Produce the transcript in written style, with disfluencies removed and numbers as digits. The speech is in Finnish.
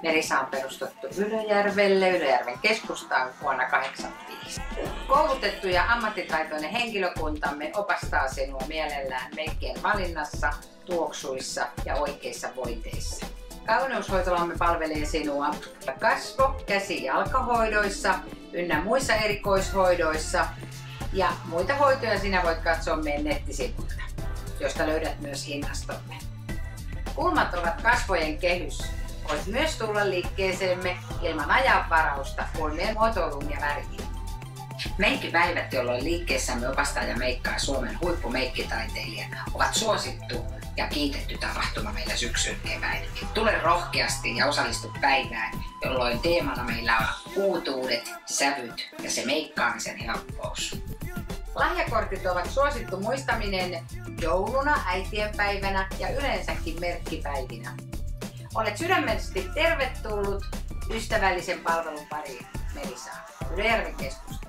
Merisa on perustettu Ylöjärven keskustaan vuonna 1985. Koulutettu ja ammattitaitoinen henkilökuntamme opastaa sinua mielellään meikkien valinnassa, tuoksuissa ja oikeissa voiteissa. Kauneushoitolamme palvelee sinua kasvo-, käsi- ja jalkahoidoissa ynnä muissa erikoishoidoissa. Ja muita hoitoja sinä voit katsoa meidän nettisivuilta, josta löydät myös hinnastomme. Kulmat ovat kasvojen kehys. Voit myös tulla liikkeeseemme ilman ajanvarausta voimien muotoiluun ja väriin. Meikkipäivät, jolloin liikkeessämme opastaa ja meikkaa Suomen huippumeikkitaiteilija, ovat suosittu ja kiitetty tapahtuma meillä syksyn keväin. Tule rohkeasti ja osallistu päivään, jolloin teemana meillä on uutuudet, sävyt ja se meikkaamisen helppous. Lahjakortit ovat suosittu muistaminen jouluna, äitienpäivänä ja yleensäkin merkkipäivinä. Olet sydämellisesti tervetullut ystävällisen palvelun pariin, Merisa, Ylöjärven keskusta.